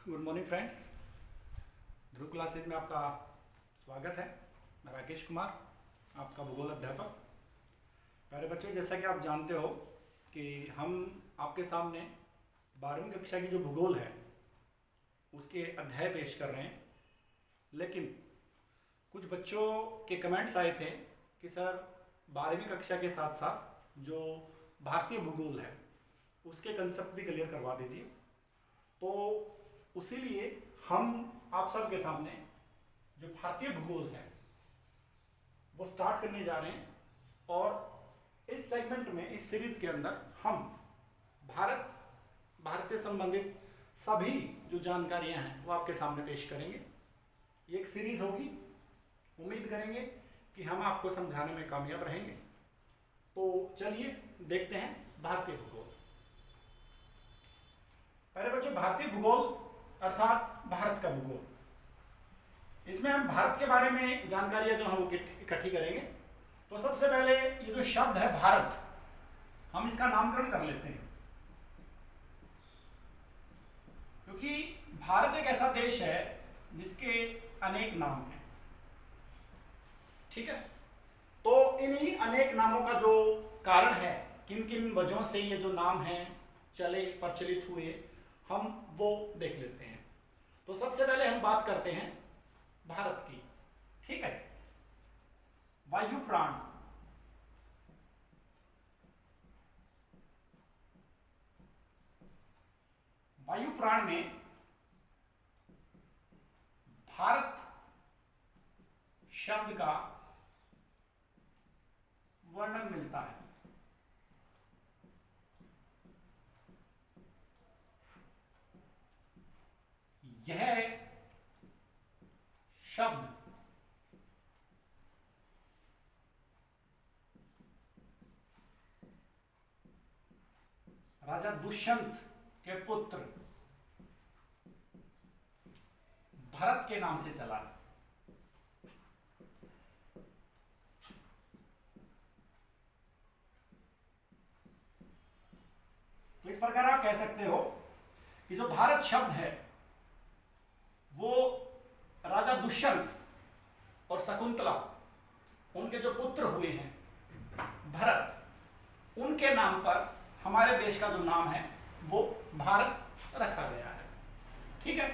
Good morning friends. Dhruv classes में आपका स्वागत है। मैं राकेश कुमार, आपका भूगोल अध्यापक। प्यारे बच्चों, जैसा कि आप जानते हो कि हम आपके सामने 12वीं कक्षा की जो भूगोल है उसके अध्याय पेश कर रहे हैं। लेकिन कुछ बच्चों के कमेंट्स आए थे कि सर 12वीं कक्षा के साथ साथ जो भारतीय भूगोल है उसके कंसेप्ट भी क्लियर करवा दीजिए। तो उसीलिए हम आप सबके सामने जो भारतीय भूगोल है वो स्टार्ट करने जा रहे हैं। और इस सेगमेंट में, इस सीरीज के अंदर हम भारत से संबंधित सभी जो जानकारियां हैं वो आपके सामने पेश करेंगे। ये एक सीरीज होगी। उम्मीद करेंगे कि हम आपको समझाने में कामयाब रहेंगे। तो चलिए देखते हैं भारतीय भूगोल। पहले बच्चों, भारतीय भूगोल अर्थात भारत का भूगोल, इसमें हम भारत के बारे में जानकारियां जो हैं वो इकट्ठी करेंगे। तो सबसे पहले ये जो शब्द है भारत, हम इसका नामकरण कर लेते हैं, क्योंकि भारत एक ऐसा देश है जिसके अनेक नाम हैं। ठीक है, तो इन्हीं अनेक नामों का जो कारण है, किन किन वजहों से ये जो नाम हैं चले, प्रचलित हुए, हम वो देख लेते हैं। तो सबसे पहले हम बात करते हैं भारत की। ठीक है, वायु प्राण। वायु प्राण में भारत शब्द का वर्णन मिलता है। यह शब्द राजा दुष्यंत के पुत्र भरत के नाम से चला। तो इस प्रकार आप कह सकते हो कि जो भारत शब्द है वो राजा दुष्यंत और शकुंतला, उनके जो पुत्र हुए हैं भरत, उनके नाम पर हमारे देश का जो नाम है वो भारत रखा गया है। ठीक है,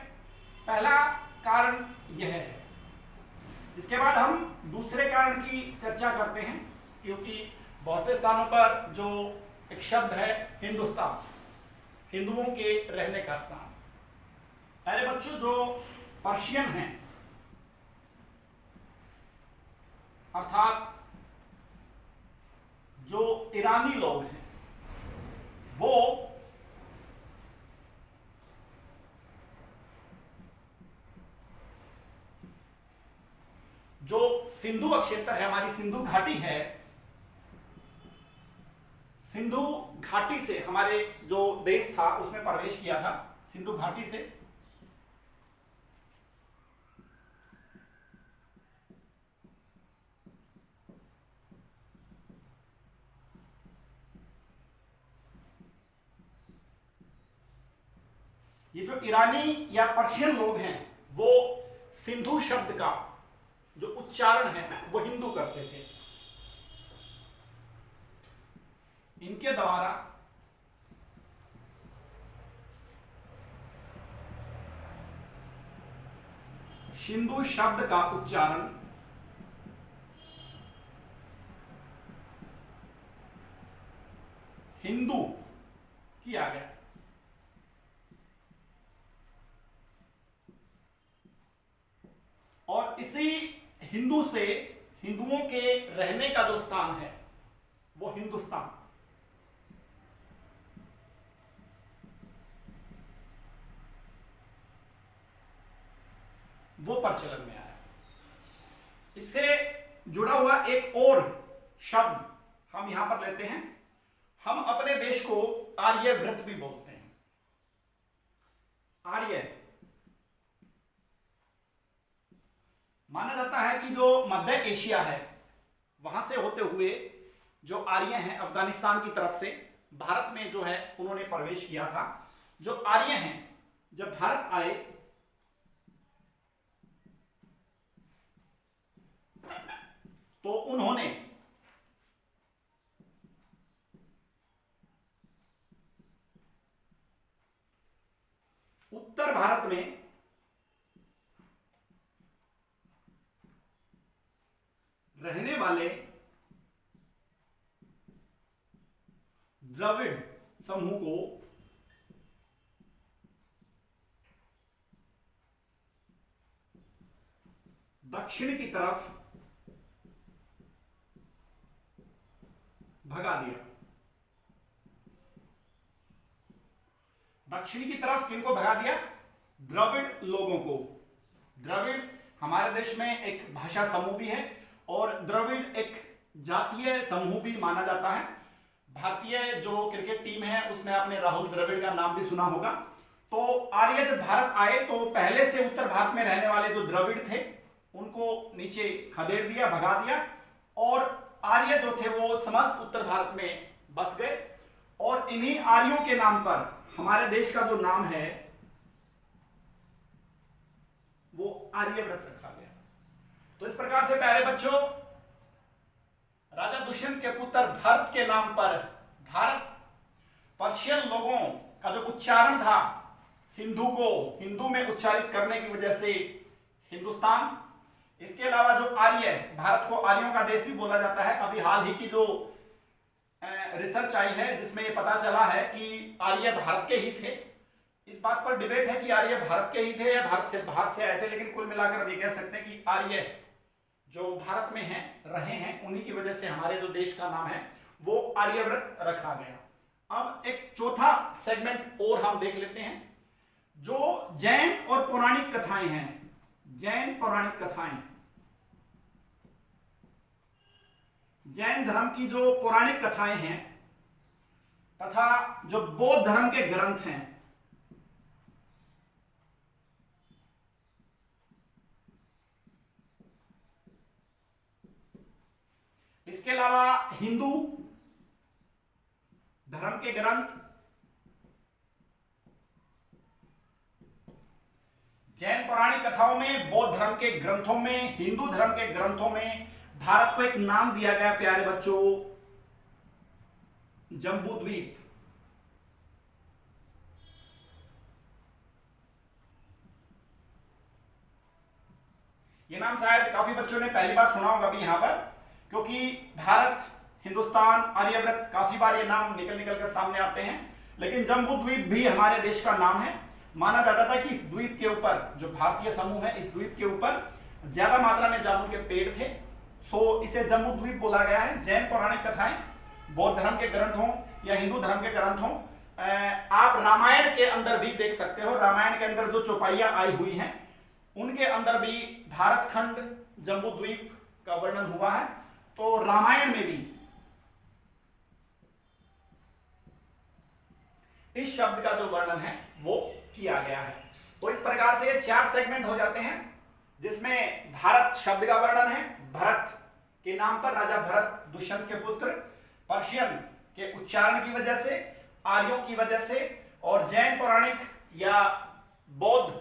पहला कारण यह है। इसके बाद हम दूसरे कारण की चर्चा करते हैं, क्योंकि बहुत से स्थानों पर जो एक शब्द है हिंदुस्तान, हिंदुओं के रहने का स्थान। पहले बच्चों, जो पर्शियन हैं अर्थात जो ईरानी लोग हैं, वो जो सिंधु क्षेत्र है, हमारी सिंधु घाटी है, सिंधु घाटी से हमारे जो देश था उसमें प्रवेश किया था। सिंधु घाटी से ये जो ईरानी या पर्शियन लोग हैं वो सिंधु शब्द का जो उच्चारण है वो हिंदू करते थे। इनके द्वारा सिंधु शब्द का उच्चारण हिंदू किया गया। और इसी हिंदू से हिंदुओं के रहने का जो स्थान है वो हिंदुस्तान, वो प्रचलन में आया। इससे जुड़ा हुआ एक और शब्द हम यहां पर लेते हैं। हम अपने देश को आर्यव्रत भी बोलते हैं। आर्य माना जाता है कि जो मध्य एशिया है वहां से होते हुए जो आर्य हैं अफगानिस्तान की तरफ से भारत में जो है उन्होंने प्रवेश किया था। जो आर्य हैं जब भारत आए तो उन्होंने उत्तर भारत में रहने वाले द्रविड़ समूह को दक्षिण की तरफ भगा दिया। दक्षिण की तरफ किनको भगा दिया? द्रविड़ लोगों को। द्रविड़ हमारे देश में एक भाषा समूह भी है और द्रविड़ एक जातीय समूह भी माना जाता है। भारतीय जो क्रिकेट टीम है उसमें आपने राहुल द्रविड़ का नाम भी सुना होगा। तो आर्य जब भारत आए तो पहले से उत्तर भारत में रहने वाले जो द्रविड़ थे उनको नीचे खदेड़ दिया, भगा दिया, और आर्य जो थे वो समस्त उत्तर भारत में बस गए। और इन्हीं आर्यों के नाम पर हमारे देश का जो नाम है वो आर्यव्रत रखा गया। तो इस प्रकार से प्यारे बच्चों, राजा दुष्यंत के पुत्र भरत के नाम पर भारत पर्शियन लोगों का जो उच्चारण था सिंधु को हिंदू में उच्चारित करने की वजह से हिंदुस्तान, इसके अलावा जो आर्य, भारत को आर्यों का देश भी बोला जाता है। अभी हाल ही की जो रिसर्च आई है जिसमें ये पता चला है कि आर्य भारत के ही थे। इस बात पर डिबेट है कि आर्य भारत के ही थे या भारत से बाहर से आए थे, लेकिन कुल मिलाकर हम ये कह सकते हैं कि आर्य जो भारत में हैं, रहे हैं, उन्हीं की वजह से हमारे जो देश का नाम है वो आर्यव्रत रखा गया। अब एक चौथा सेगमेंट और हम देख लेते हैं, जो जैन और पौराणिक कथाएं हैं। जैन पौराणिक कथाएं, जैन धर्म की जो पौराणिक कथाएं हैं तथा जो बौद्ध धर्म के ग्रंथ हैं, इसके अलावा हिंदू धर्म के ग्रंथ, जैन पौराणिक कथाओं में, बौद्ध धर्म के ग्रंथों में, हिंदू धर्म के ग्रंथों में भारत को एक नाम दिया गया प्यारे बच्चों, जम्बूद्वीप। यह नाम शायद काफी बच्चों ने पहली बार सुना होगा भी यहां पर, क्योंकि भारत, हिंदुस्तान, आर्यव्रत, काफी बार ये नाम निकल कर सामने आते हैं। लेकिन जम्बूद्वीप भी हमारे देश का नाम है। माना जाता था कि इस द्वीप के ऊपर, जो भारतीय समूह है, इस द्वीप के ऊपर ज्यादा मात्रा में जामुन के पेड़ थे, सो इसे जम्बूद्वीप बोला गया है। जैन पौराणिक कथाएं, बौद्ध धर्म के ग्रंथ हों या हिंदू धर्म के ग्रंथ हों, आप रामायण के अंदर भी देख सकते हो। रामायण के अंदर जो चौपाइयां आई हुई हैं उनके अंदर भी भारत खंड, जम्बूद्वीप का वर्णन हुआ है। तो रामायण में भी इस शब्द का जो वर्णन है वो किया गया है। तो इस प्रकार से ये 4 सेगमेंट हो जाते हैं जिसमें भारत शब्द का वर्णन है, भरत के नाम पर, राजा भरत दुष्यंत के पुत्र, पर्शियन के उच्चारण की वजह से, आर्यों की वजह से, और जैन पौराणिक या बौद्ध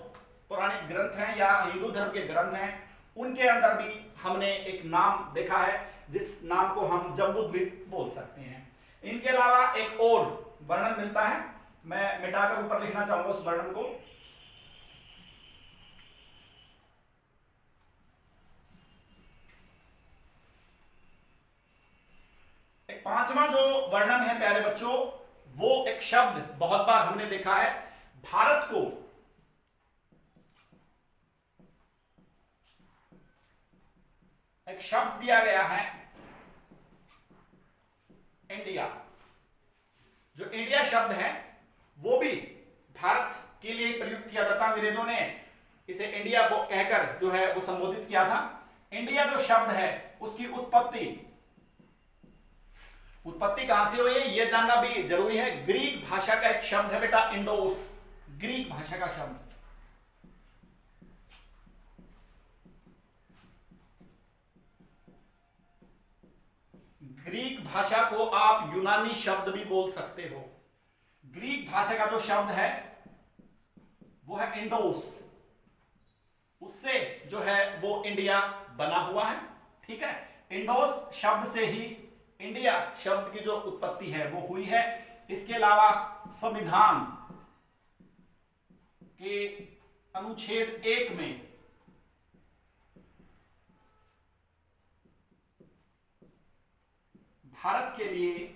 पौराणिक ग्रंथ हैं या हिंदू धर्म के ग्रंथ हैं, उनके अंदर भी हमने एक नाम देखा है जिस नाम को हम जम्बूद्वीप बोल सकते हैं। इनके अलावा एक और वर्णन मिलता है, मैं मिटाकर ऊपर लिखना चाहूंगा उस वर्णन को। एक 5वां जो वर्णन है प्यारे बच्चों, वो एक शब्द बहुत बार हमने देखा है। भारत को एक शब्द दिया गया है, इंडिया। जो इंडिया शब्द है वो भी भारत के लिए प्रयुक्त किया जाता। अंग्रेजों ने इसे इंडिया कहकर जो है वो संबोधित किया था। इंडिया जो शब्द है उसकी उत्पत्ति कहां से हुई है यह जानना भी जरूरी है। ग्रीक भाषा का एक शब्द है बेटा, इंडोस, ग्रीक भाषा का शब्द। ग्रीक भाषा को आप यूनानी शब्द भी बोल सकते हो। ग्रीक भाषा का जो शब्द है वो है इंडोस, उससे जो है वो इंडिया बना हुआ है। ठीक है, इंडोस शब्द से ही इंडिया शब्द की जो उत्पत्ति है वो हुई है। इसके अलावा संविधान के अनुच्छेद 1 में भारत के लिए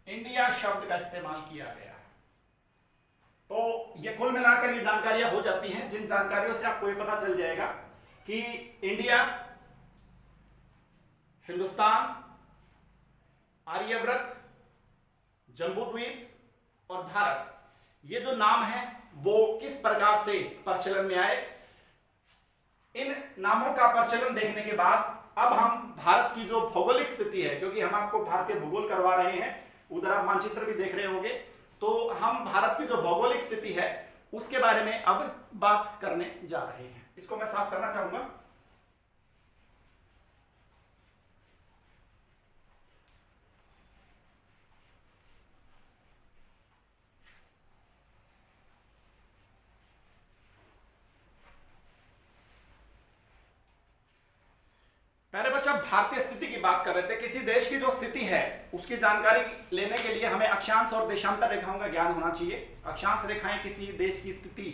इंडिया शब्द का इस्तेमाल किया गया है। तो ये कुल मिलाकर ये जानकारियां हो जाती हैं, जिन जानकारियों से आपको ये पता चल जाएगा कि इंडिया, हिंदुस्तान, आर्यव्रत, जम्बूद्वीप और भारत, ये जो नाम है वो किस प्रकार से प्रचलन में आए। इन नामों का प्रचलन देखने के बाद अब हम भारत की जो भौगोलिक स्थिति है, क्योंकि हम आपको भारतीय भूगोल करवा रहे हैं, उधर आप मानचित्र भी देख रहे होंगे, तो हम भारत की जो भौगोलिक स्थिति है उसके बारे में अब बात करने जा रहे हैं। इसको मैं साफ करना चाहूंगा। पहले बच्चों भारतीय स्थिति की बात कर रहे थे। किसी देश की जो स्थिति है उसकी जानकारी लेने के लिए हमें अक्षांश और देशांतर रेखाओं का ज्ञान होना चाहिए। अक्षांश रेखाएं किसी देश की स्थिति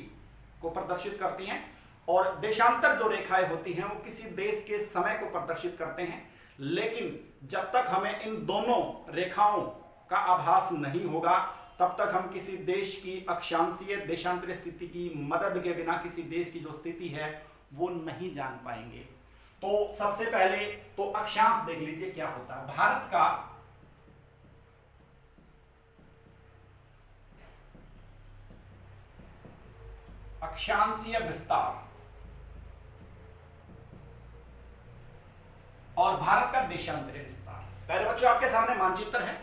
को प्रदर्शित करती हैं और देशांतर जो रेखाएं होती हैं वो किसी देश के समय को प्रदर्शित करते हैं। लेकिन जब तक हमें इन दोनों रेखाओं का आभास नहीं होगा तब तक हम किसी देश की अक्षांशीय देशांतरीय स्थिति की मदद के बिना किसी देश की जो स्थिति है वो नहीं जान पाएंगे। तो सबसे पहले तो अक्षांश देख लीजिए क्या होता है। भारत का अक्षांशीय विस्तार और भारत का देशांतरीय विस्तार। पहले बच्चों आपके सामने मानचित्र है।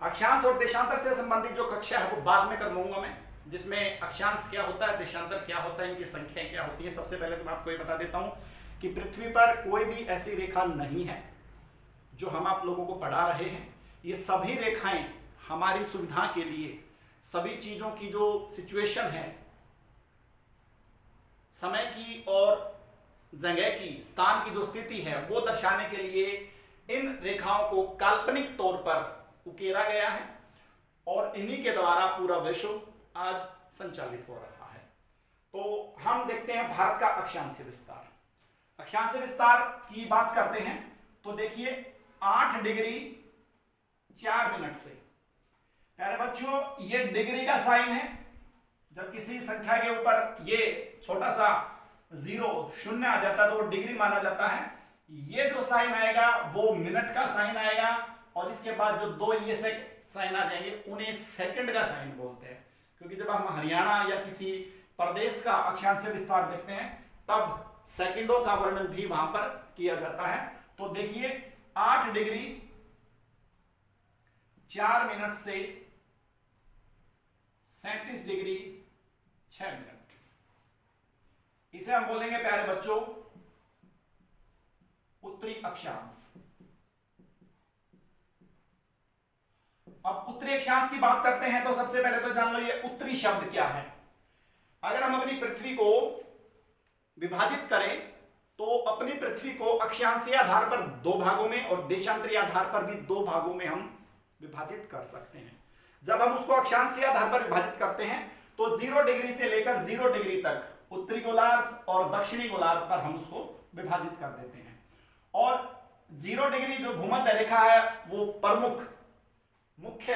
अक्षांश और देशांतर से संबंधित जो कक्षा है वो बाद में करवाऊंगा मैं, जिसमें अक्षांश क्या होता है, देशांतर क्या होता है, इनकी संख्याएं क्या होती है। सबसे पहले तो मैं आपको ये बता देता हूं कि पृथ्वी पर कोई भी ऐसी रेखा नहीं है जो हम आप लोगों को पढ़ा रहे हैं। ये सभी रेखाएं हमारी सुविधा के लिए, सभी चीजों की जो सिचुएशन है, समय की और जगह की, स्थान की जो स्थिति है वो दर्शाने के लिए इन रेखाओं को काल्पनिक तौर पर उकेरा गया है और इन्हीं के द्वारा पूरा विश्व आज संचालित हो रहा है। तो हम देखते हैं भारत का अक्षांशीय विस्तार। अक्षांशीय विस्तार की बात करते हैं तो देखिए 8 डिग्री 4 मिनट से। प्यारे बच्चों ये डिग्री का साइन है। जब किसी संख्या के ऊपर ये छोटा सा 0 आ जाता है तो वो डिग्री माना जाता है। ये जो साइन आएगा वो मिनट का साइन आएगा और इसके बाद जो 2 ये से साइन आ जाएंगे उन्हें सेकंड का साइन बोलते हैं। क्योंकि जब हम हरियाणा या किसी प्रदेश का अक्षांशीय विस्तार देखते हैं तब सेकंडों का वर्णन भी वहां पर किया जाता है। तो देखिए 8 डिग्री 4 मिनट से 37 डिग्री 6 मिनट, इसे हम बोलेंगे प्यारे बच्चों उत्तरी अक्षांश। अब उत्तरी अक्षांश की बात करते हैं तो सबसे पहले तो जान लो ये उत्तरी शब्द क्या है। अगर हम अपनी पृथ्वी को विभाजित करें तो अपनी पृथ्वी को अक्षांशीय आधार पर 2 भागों में और देशांतरीय आधार पर भी 2 भागों में हम विभाजित कर सकते हैं। जब हम उसको अक्षांशीय आधार पर विभाजित करते हैं तो 0 डिग्री से लेकर 0 डिग्री तक उत्तरी गोलार्ध और दक्षिणी गोलार्ध पर हम उसको विभाजित कर देते हैं। और 0 डिग्री जो भूमध्य रेखा है वो प्रमुख मुख्य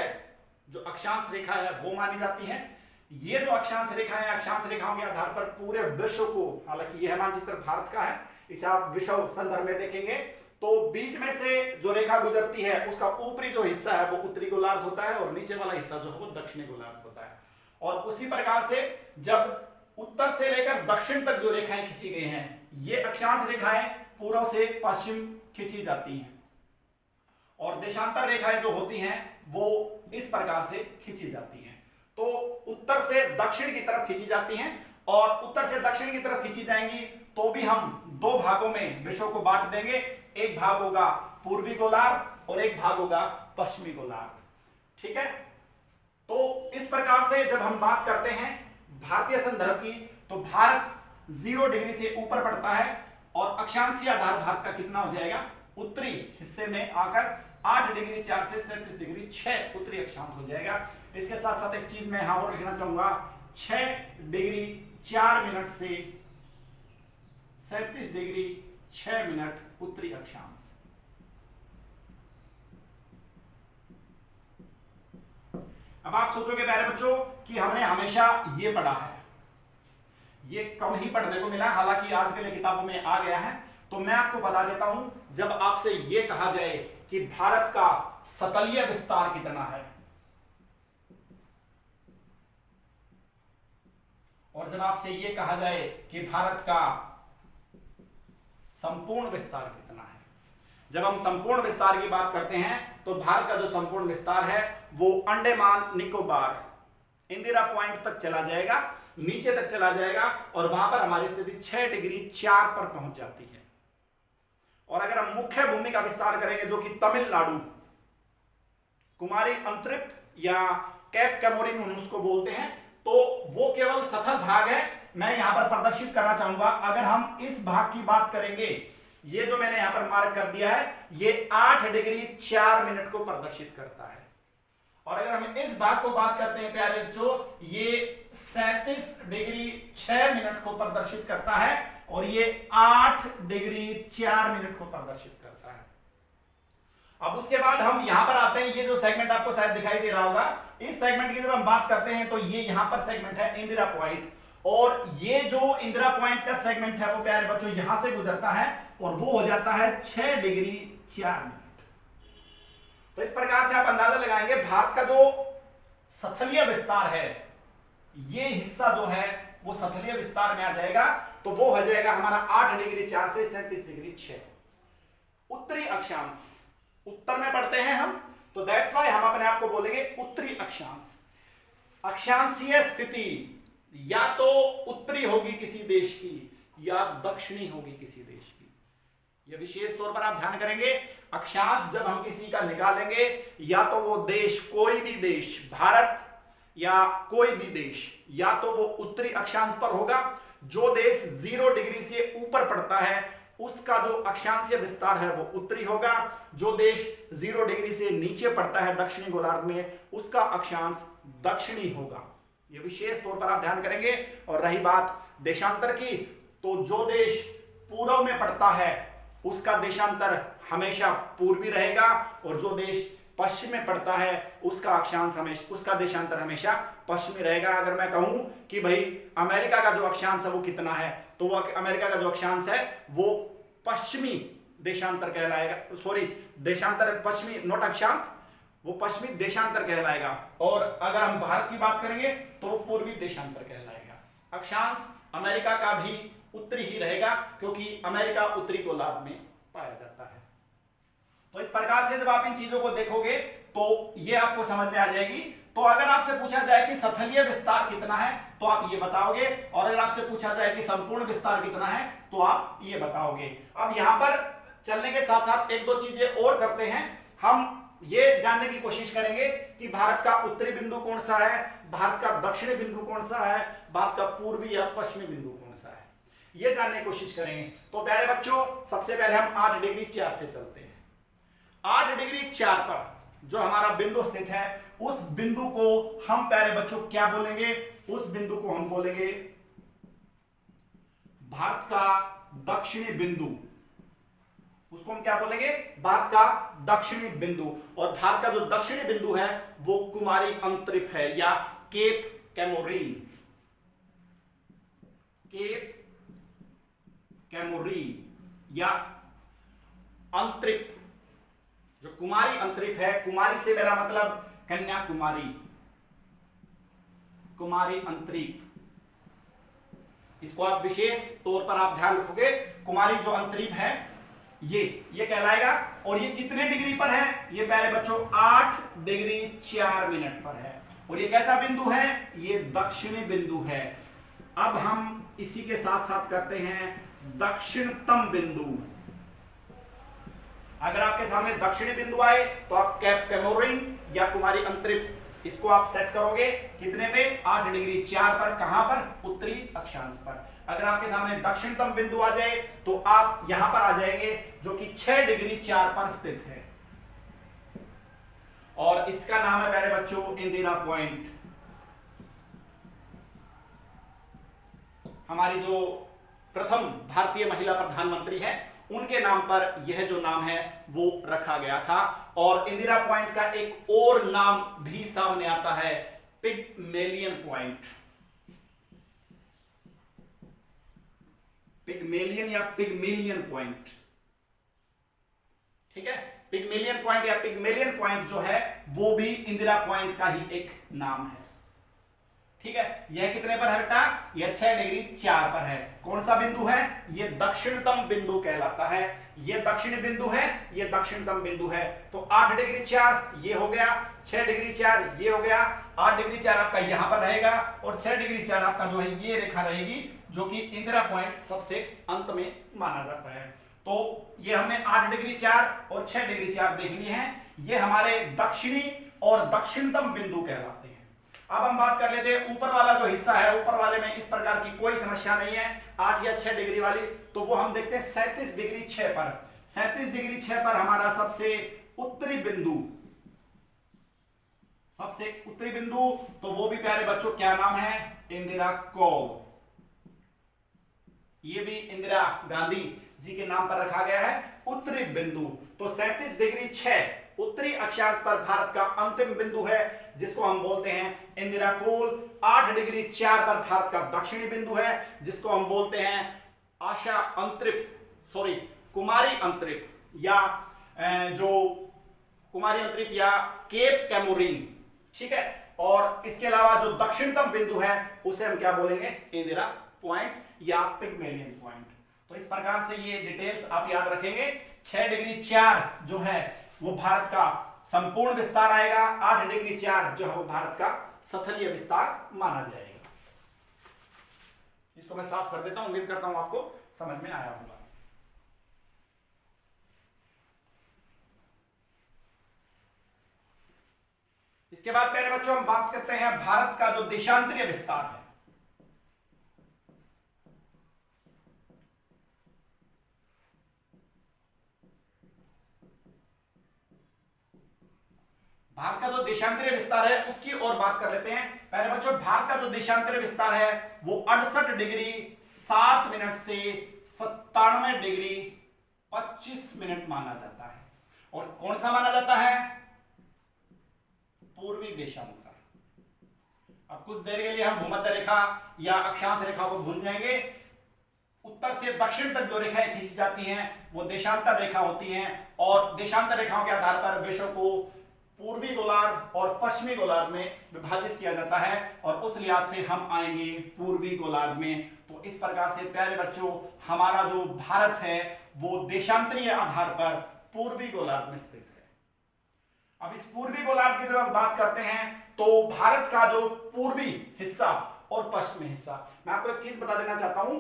जो अक्षांश रेखा है वो मानी जाती है। ये जो अक्षांश रेखा है, अक्षांश रेखाओं के आधार पर पूरे विश्व को, हालांकि यह मानचित्र भारत का है, इसे आप विश्व संदर्भ में देखेंगे तो बीच में से जो रेखा गुजरती है उसका ऊपरी जो हिस्सा है वो उत्तरी गोलार्ध होता है और नीचे वाला हिस्सा जो है वो दक्षिणी गोलार्ध होता है। और उसी प्रकार से जब उत्तर से लेकर दक्षिण तक जो रेखाएं खींची गई हैं ये अक्षांश रेखाएं पूर्व से पश्चिम खींची जाती हैं और देशांतर रेखाएं जो होती हैं वो इस प्रकार से खींची जाती हैं। तो उत्तर से दक्षिण की तरफ खींची जाती हैं और उत्तर से दक्षिण की तरफ खींची जाएंगी तो भी हम 2 भागों में विश्व को बांट देंगे। एक भाग होगा पूर्वी गोलार्ध और एक भाग होगा पश्चिमी गोलार्ध। ठीक है, तो इस प्रकार से जब हम बात करते हैं भारतीय संदर्भ की, तो भारत 0 डिग्री से ऊपर पड़ता है और अक्षांशीय आधार भारत का कितना हो जाएगा, उत्तरी हिस्से में आकर 8 डिग्री 4 से 37 डिग्री 6 उत्तरी अक्षांश हो जाएगा। इसके साथ साथ एक चीज मैं यहां और लिखना चाहूंगा, 6 डिग्री 4 मिनट से 37 डिग्री 6 मिनट उत्तरी अक्षांश। अब आप सोचोगे प्यारे बच्चों कि हमने हमेशा ये पढ़ा है, ये कम ही पढ़ने को मिला, हालांकि आजकल किताबों में आ गया है। तो मैं आपको बता देता हूं, जब आपसे ये कहा जाए कि भारत का सतलीय विस्तार कितना है और जब आपसे ये कहा जाए कि भारत का संपूर्ण विस्तार कितना है, जब हम संपूर्ण विस्तार की बात करते हैं तो भारत का जो संपूर्ण विस्तार है वो अंडमान निकोबार इंदिरा पॉइंट तक चला जाएगा, नीचे तक चला जाएगा और वहां पर हमारी स्थिति 6 डिग्री 4 पर पहुंच जाती है। और अगर हम मुख्य भूमि का विस्तार करेंगे जो कि तमिलनाडु, कुमारी अंतरिक्ष या कैप कैमोरिन हम उसको बोलते हैं, तो वो केवल सतह भाग है। मैं यहां पर प्रदर्शित करना चाहूंगा, अगर हम इस भाग की बात करेंगे, ये जो मैंने यहां पर मार्क कर दिया है, ये 8 डिग्री 4 मिनट को प्रदर्शित करता है। और अगर हम इस भाग को बात करते हैं प्यारे बच्चों, ये 37 डिग्री 6 मिनट को प्रदर्शित करता है और ये 8 डिग्री 4 मिनट को प्रदर्शित करता है। अब उसके बाद हम यहां पर आते हैं, ये जो सेगमेंट आपको शायद दिखाई दे रहा होगा, इस सेगमेंट की जब हम बात करते हैं तो ये यहां पर सेगमेंट है इंदिरा पॉइंट, और ये जो इंदिरा पॉइंट का सेगमेंट है वो प्यारे बच्चों यहां से गुजरता है और वो हो जाता है 6 डिग्री 4 मिनट। तो इस प्रकार से आप अंदाजा लगाएंगे भारत का जो सतलीय विस्तार है, ये हिस्सा जो है वो सतलीय विस्तार में आ जाएगा, तो वो हो जाएगा हमारा 8 डिग्री 4 से 37 डिग्री 6। उत्तरी अक्षांश, उत्तर में पढ़ते हैं हम, तो दैट्स वाई हम अपने आप को बोलेंगे उत्तरी अक्षांश। अक्षांशीय स्थिति या तो उत्तरी होगी किसी देश की या दक्षिणी होगी किसी देश की। यह विशेष तौर पर आप ध्यान करेंगे, अक्षांश जब हम किसी का निकालेंगे, या तो वो देश, कोई भी देश, भारत या कोई भी देश, या तो वो उत्तरी अक्षांश पर होगा। जो देश 0 डिग्री से ऊपर पड़ता है उसका जो अक्षांशीय विस्तार है वो उत्तरी होगा। जो देश 0 डिग्री से नीचे पड़ता है दक्षिणी गोलार्ध में, उसका अक्षांश दक्षिणी होगा। ये विशेष तौर पर आप ध्यान करेंगे। और रही बात देशांतर की, तो जो देश पूर्व में पड़ता है उसका देशांतर हमेशा पूर्वी रहेगा, और जो देश पश्चिम में पड़ता है उसका अक्षांश हमेशा, उसका देशांतर हमेशा पश्चिमी रहेगा। अगर मैं कहूं कि भाई अमेरिका का जो अक्षांश है वो कितना है, तो वो अमेरिका का जो अक्षांश है वो पश्चिमी देशांतर कहलाएगा, सॉरी देशांतर पश्चिमी, नॉट अक्षांश, वो पश्चिमी देशांतर कहलाएगा। और अगर हम भारत की बात करेंगे तो वो पूर्वी देशांतर कहलाएगा। अक्षांश अमेरिका का भी उत्तरी ही रहेगा, क्योंकि अमेरिका उत्तरी गोलार्ध में पाया जाता है। तो इस प्रकार से जब आप इन चीजों को देखोगे तो ये आपको समझ में आ जाएगी। तो अगर आपसे पूछा जाए कि सतलीय विस्तार कितना है तो आप ये बताओगे, और अगर आपसे पूछा जाए कि संपूर्ण विस्तार कितना है तो आप ये बताओगे। अब यहां पर चलने के साथ साथ एक दो चीजें और करते हैं। हम ये जानने की कोशिश करेंगे कि भारत का उत्तरी बिंदु कौन सा है, भारत का दक्षिणी बिंदु कौन सा है, भारत का पूर्वी या पश्चिमी बिंदु कौन सा है, ये जानने की कोशिश करेंगे। तो प्यारे बच्चों, सबसे पहले हम 8 डिग्री 4 से चलते हैं। 8 डिग्री 4 पर जो हमारा बिंदु स्थित है, उस बिंदु को हम प्यारे बच्चों क्या बोलेंगे, उस बिंदु को हम बोलेंगे भारत का दक्षिणी बिंदु। उसको हम क्या बोलेंगे, भारत का दक्षिणी बिंदु। और भारत का जो दक्षिणी बिंदु है वो कुमारी अंतरिक्ष है या केप कैमोरीन, केप कैमोरीन या अंतरिक्ष। जो कुमारी अंतरिक्ष है, कुमारी से मेरा मतलब कन्याकुमारी, कुमारी अंतरिक्ष, इसको आप विशेष तौर पर आप ध्यान रखोगे। कुमारी जो अंतरिक्ष है ये कहलाएगा। और ये कितने डिग्री पर है, ये प्यारे बच्चों 8 डिग्री 4 मिनट पर है। और ये कैसा बिंदु है, ये दक्षिणी बिंदु है। अब हम इसी के साथ साथ करते हैं दक्षिणतम बिंदु। अगर आपके सामने दक्षिणी बिंदु आए तो आप कैप कैमोरिन या कुमारी अंतरिप इसको आप सेट करोगे कितने पे 8 डिग्री 4 पर, कहां पर, उत्तरी अक्षांश पर। अगर आपके सामने दक्षिणतम बिंदु आ जाए तो आप यहां पर आ जाएंगे जो कि 6 डिग्री 4 पर स्थित है और इसका नाम है प्यारे बच्चों इंदिरा पॉइंट। हमारी जो प्रथम भारतीय महिला प्रधानमंत्री है उनके नाम पर यह जो नाम है वो रखा गया था। और इंदिरा पॉइंट का एक और नाम भी सामने आता है, पिगमेलियन पॉइंट। पिगमेलियन या पिगमेलियन पॉइंट, ठीक है। पिगमेलियन पॉइंट या पिगमेलियन पॉइंट जो है वो भी इंदिरा पॉइंट का ही एक नाम है, ठीक है। यह कितने पर है बेटा, यह 6 डिग्री 4 पर है। कौन सा बिंदु है, यह दक्षिणतम बिंदु कहलाता है। यह दक्षिणी बिंदु है, यह दक्षिणतम बिंदु है। तो 8 डिग्री 4 ये हो गया, 6 डिग्री 4 ये हो गया, 8 डिग्री 4 आपका यहां पर रहेगा और 6 डिग्री 4 आपका जो है ये रेखा रहेगी जो कि इंदिरा पॉइंट सबसे अंत में माना जाता है। तो ये हमने 8 डिग्री 4 और 6 डिग्री 4 देख लिए हैं, ये हमारे दक्षिणी और दक्षिणतम बिंदु कहलाते हैं। अब हम बात कर लेते हैं ऊपर वाला जो हिस्सा है, ऊपर वाले में इस प्रकार की कोई समस्या नहीं है 8 या 6 डिग्री वाली। तो वो हम देखते हैं 37 डिग्री 6 पर। 37 डिग्री 6 पर हमारा सबसे उत्तरी बिंदु, सबसे उत्तरी बिंदु, तो वो भी प्यारे बच्चों क्या नाम है, इंदिरा कॉल। ये भी इंदिरा गांधी जी के नाम पर रखा गया है उत्तरी बिंदु। तो 37 डिग्री 6 उत्तरी अक्षांश पर भारत का अंतिम बिंदु है जिसको हम बोलते हैं इंदिरा कोल। 8 डिग्री 4 पर भारत का दक्षिणी बिंदु है जिसको हम बोलते हैं आशा अंतरिप, सॉरी कुमारी अंतरिप या जो कुमारी अंतरिप या केप कैमोरिन, ठीक है। और इसके अलावा जो दक्षिणतम बिंदु है उसे हम क्या बोलेंगे, इंदिरा पॉइंट या पिगमेलियन पॉइंट। तो इस प्रकार से ये डिटेल्स आप याद रखेंगे। 6 डिग्री 4 जो है वो भारत का संपूर्ण विस्तार आएगा, 8 डिग्री 4 जो है वो भारत का सथलीय विस्तार माना जाएगा। इसको मैं साफ कर देता हूं, उम्मीद करता हूं आपको समझ में आया होगा। इसके बाद प्यारे बच्चों हम बात करते हैं भारत का जो देशांतरीय विस्तार है। भारत का जो देशांतरीय विस्तार है उसकी और बात कर लेते हैं। पहले बच्चों भारत का जो देशांतरीय विस्तार है वो 68 डिग्री 7 मिनट से 97 डिग्री 25 मिनट माना जाता है। और कौन सा माना जाता है, पूर्वी देशांतर। अब कुछ देर के लिए हम भूमध्य रेखा या अक्षांश रेखा को भूल जाएंगे। उत्तर से दक्षिण तक जो रेखाएं खींची जाती हैं वो देशांतर रेखा होती हैं और देशांतर रेखाओं के आधार पर विश्व को पूर्वी गोलार्ध और पश्चिमी गोलार्ध में विभाजित किया जाता है और उस लिहाज से हम आएंगे पूर्वी गोलार्ध में। तो इस प्रकार से प्यारे बच्चों हमारा जो भारत है वो देशांतरीय आधार पर पूर्वी गोलार्ध में स्थित है। अब इस पूर्वी गोलार्ध की जब हम बात करते हैं तो भारत का जो पूर्वी हिस्सा और पश्चिमी हिस्सा, मैं आपको एक चीज बता देना चाहता हूं,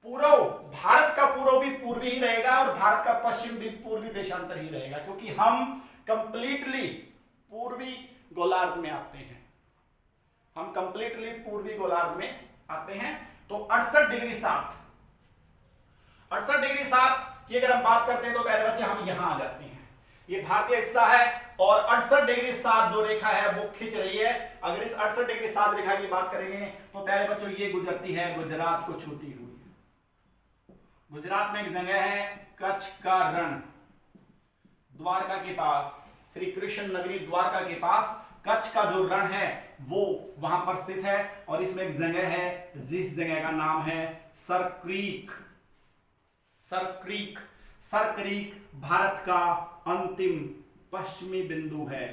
पूर्व भारत का पूर्व भी पूर्वी ही रहेगा और भारत का पश्चिम भी पूर्वी देशांतर ही रहेगा क्योंकि हम कंप्लीटली पूर्वी गोलार्ध में आते हैं। हम कंप्लीटली पूर्वी गोलार्ध में आते हैं। तो 68 डिग्री 7 की अगर हम बात करते हैं तो प्यारे बच्चे हम यहां आ जाते हैं। ये भारतीय हिस्सा है और 68 डिग्री 7 जो रेखा है वो खिंच रही है। अगर इस 68 डिग्री 7 रेखा की बात करेंगे तो प्यारे बच्चों ये गुजरती है गुजरात को छूती हुई। गुजरात में एक जगह है कच्छ का रण, द्वारका के पास, श्री कृष्ण नगरी द्वारका के पास कच्छ का जो रण है वो वहां पर स्थित है और इसमें एक जगह है जिस जगह का नाम है sir creek. Sir creek Bharat का अंतिम पश्चिमी बिंदु है,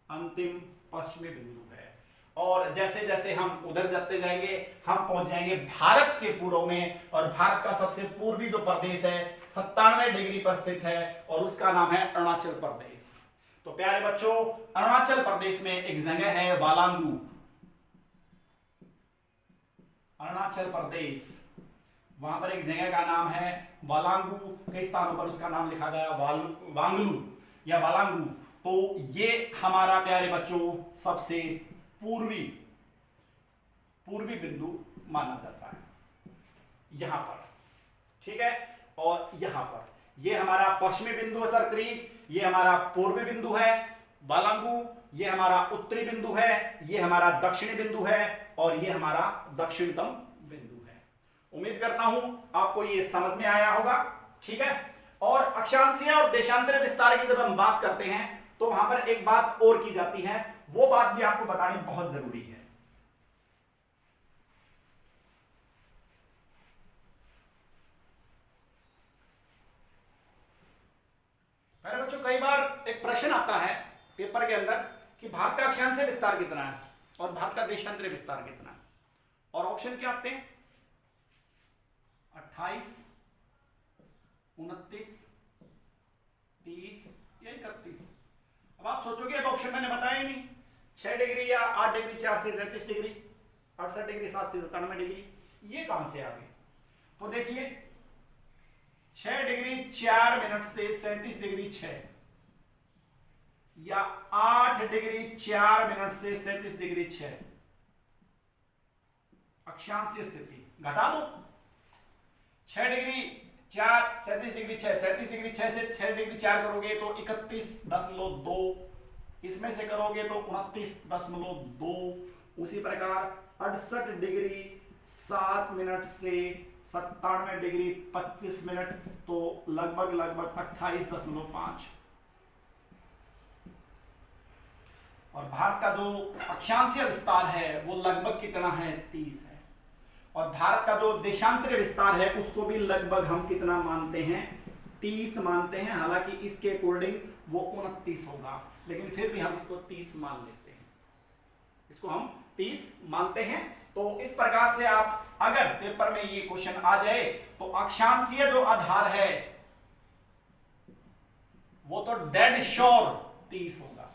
अंतिम पश्चिमी बिंदु है। और जैसे जैसे हम उधर जाते जाएंगे हम पहुंच जाएंगे भारत के पूर्व में और भारत का सबसे पूर्वी जो प्रदेश है 97 डिग्री पर स्थित है और उसका नाम है अरुणाचल प्रदेश। तो प्यारे बच्चों अरुणाचल प्रदेश में एक जगह है वालांगू, अरुणाचल प्रदेश, वहां पर एक जगह का नाम है वालांगू, कई स्थानों पर उसका नाम लिखा गया वांगलू या वालांगू। तो ये हमारा प्यारे बच्चों सबसे पूर्वी बिंदु माना जाता है यहां पर, ठीक है। और यहां पर ये हमारा पश्चिमी बिंदु है सर क्रीक, ये हमारा पूर्वी बिंदु है वालांगू, ये हमारा उत्तरी बिंदु है, ये हमारा दक्षिणी बिंदु है और ये हमारा दक्षिणतम बिंदु है। उम्मीद करता हूं आपको ये समझ में आया होगा, ठीक है। और अक्षांशीय और देशांतरीय विस्तार की जब हम बात करते हैं तो वहां पर एक बात और की जाती है, वो बात भी आपको बतानी बहुत जरूरी है। मेरे बच्चों कई बार एक प्रश्न आता है पेपर के अंदर कि भारत का अक्षांशीय विस्तार कितना है और भारत का देशांतरीय विस्तार कितना है, और ऑप्शन क्या आते हैं 28, 29, 30 या 31। अब आप सोचोगे तो ऑप्शन मैंने बताया ही नहीं, 6 डिग्री या 8 डिग्री 4 से 37 डिग्री, 68 डिग्री 7 से 97 डिग्री, ये कहां से आ गए। तो देखिए 6 डिग्री 4 मिनट से 37 डिग्री 6 या 8 डिग्री 4 मिनट से 37 डिग्री 6, अक्षांशीय स्थिति घटा दो। 6 डिग्री 4 37 डिग्री 6, 37 डिग्री 6 से 6 डिग्री 4 करोगे तो 31.2, इसमें से करोगे तो 29.2, उसी प्रकार 68 डिग्री 7 मिनट से 97 डिग्री 25 मिनट, तो लगभग 28.5। और भारत का जो अक्षांशीय विस्तार है वो लगभग कितना है 30 है, और भारत का जो देशांतरीय विस्तार है उसको भी लगभग हम कितना मानते हैं 30 मानते हैं। हालांकि इसके अकॉर्डिंग वो 29 होगा, लेकिन फिर भी हम इसको 30 मान लेते हैं, इसको हम 30 मानते हैं। तो इस प्रकार से आप अगर पेपर में ये क्वेश्चन आ जाए तो अक्षांशीय जो आधार है वो तो डेड श्योर 30 होगा,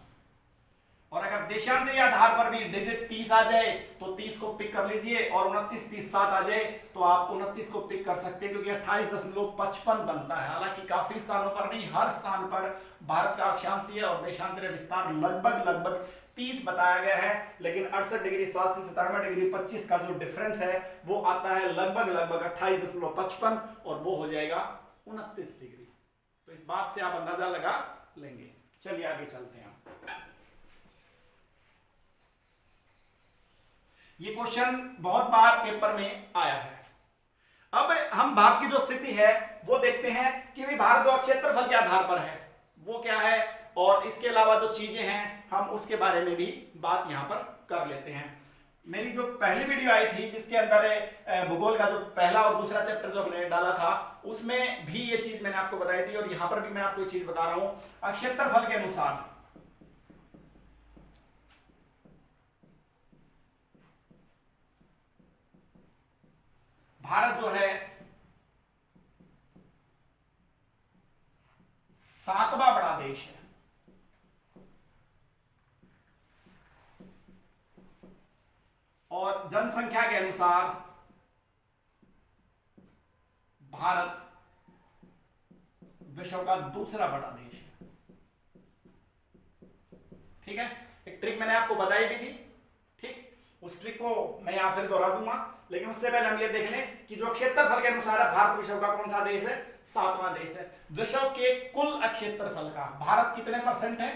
और अगर देशांतरीय आधार पर भी डिजिट 30 आ जाए तो 30 को पिक कर लीजिए, और 29, 30, 7 आ जाए तो आप 29 को पिक कर सकते हैं, क्योंकि 28.55 बनता है। हालांकि काफी स्थानों पर नहीं, हर स्थान पर भारत का अक्षांशीय और देशांतरीय विस्तार लगभग 30 बताया गया है, लेकिन 68 डिग्री 7 से 97 डिग्री 25 का जो डिफरेंस है वो आता है लगभग 28.55, और वो हो जाएगा 29 डिग्री। तो इस बात से आप अंदाजा लगा लेंगे। चलिए आगे चलते हैं। ये क्वेश्चन बहुत बार पेपर में आया है। अब हम भारत की जो स्थिति है वो देखते हैं कि भी भारत जो क्षेत्रफल के आधार पर है वो क्या है, और इसके अलावा जो चीजें हैं हम उसके बारे में भी बात यहां पर कर लेते हैं। मेरी जो पहली वीडियो आई थी जिसके अंदर भूगोल का जो पहला और दूसरा चैप्टर जो हमने डाला था उसमें भी ये चीज मैंने आपको बताई थी, और यहां पर भी मैं आपको ये चीज बता रहा हूं। क्षेत्रफल के अनुसार भारत जो है 7वां बड़ा देश है, और जनसंख्या के अनुसार भारत विश्व का दूसरा बड़ा देश है। ठीक है, एक ट्रिक मैंने आपको बताई भी थी, ठीक, उस ट्रिक को मैं यहां फिर दोहरा दूंगा, लेकिन उससे पहले हम ये देख लें कि जो क्षेत्रफल के अनुसार है भारत विश्व का कौन सा देश है, 7वां देश है। विश्व के कुल क्षेत्रफल का भारत कितने परसेंट है,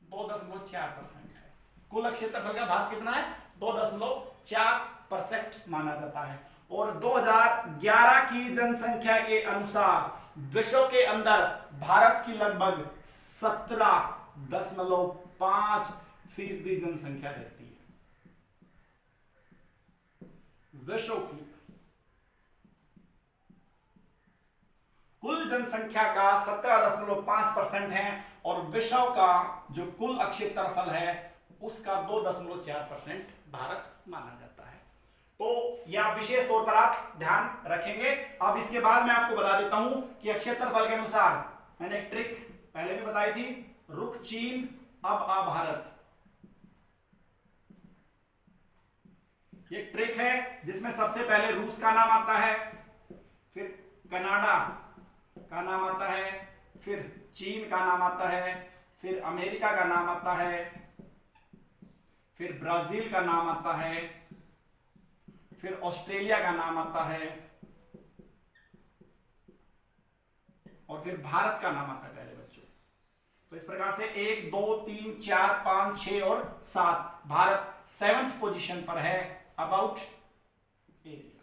2.4% है। कुल क्षेत्रफल का भारत कितना है, 2.4% माना जाता है। और 2011 की जनसंख्या के अनुसार विश्व के अंदर भारत की लगभग 17.5% जनसंख्या रहती है। विश्व की कुल जनसंख्या का 17.5% है, और विश्व का जो कुल क्षेत्रफल है उसका 2.4% भारत माना जाता है। तो यह विशेष तौर पर आप ध्यान रखेंगे। अब इसके बाद मैं आपको बता देता हूं कि क्षेत्रफल के अनुसार मैंने एक ट्रिक पहले भी बताई थी, रुक चीन अब आ भारत। ये ट्रिक है जिसमें सबसे पहले रूस का नाम आता है, फिर कनाडा का नाम आता है, फिर चीन का नाम आता है, फिर अमेरिका का नाम आता है, फिर ब्राजील का नाम आता है, फिर ऑस्ट्रेलिया का नाम आता है, और फिर भारत का नाम आता है प्यारे बच्चों। तो इस प्रकार से 1 2 3 4 5 6 और 7, भारत 7th पोजीशन पर है अबाउट एरिया।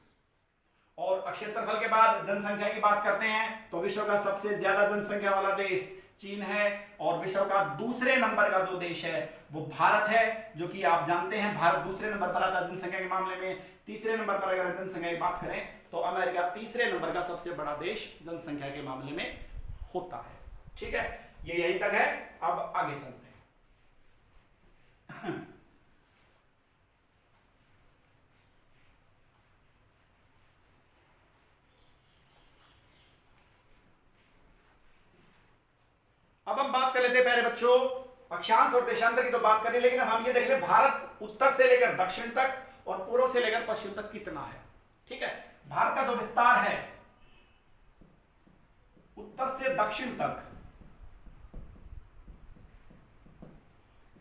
और क्षेत्रफल के बाद जनसंख्या की बात करते हैं तो विश्व का सबसे ज्यादा जनसंख्या वाला देश चीन है, और विश्व का दूसरे नंबर का जो देश है वो भारत है, जो कि आप जानते हैं भारत दूसरे नंबर पर आता है जनसंख्या के मामले में। तीसरे नंबर पर अगर जनसंख्या की बात करें तो अमेरिका तीसरे नंबर का सबसे बड़ा देश जनसंख्या के मामले में होता है। ठीक है, ये यही तक है, अब आगे चलते हैं। अब हम बात कर लेते हैं प्यारे बच्चों, अक्षांश और देशांतर की तो बात करें, लेकिन अब हम ये देख ले भारत उत्तर से लेकर दक्षिण तक और पूर्व से लेकर पश्चिम तक कितना है। ठीक है, भारत का जो विस्तार है उत्तर से दक्षिण तक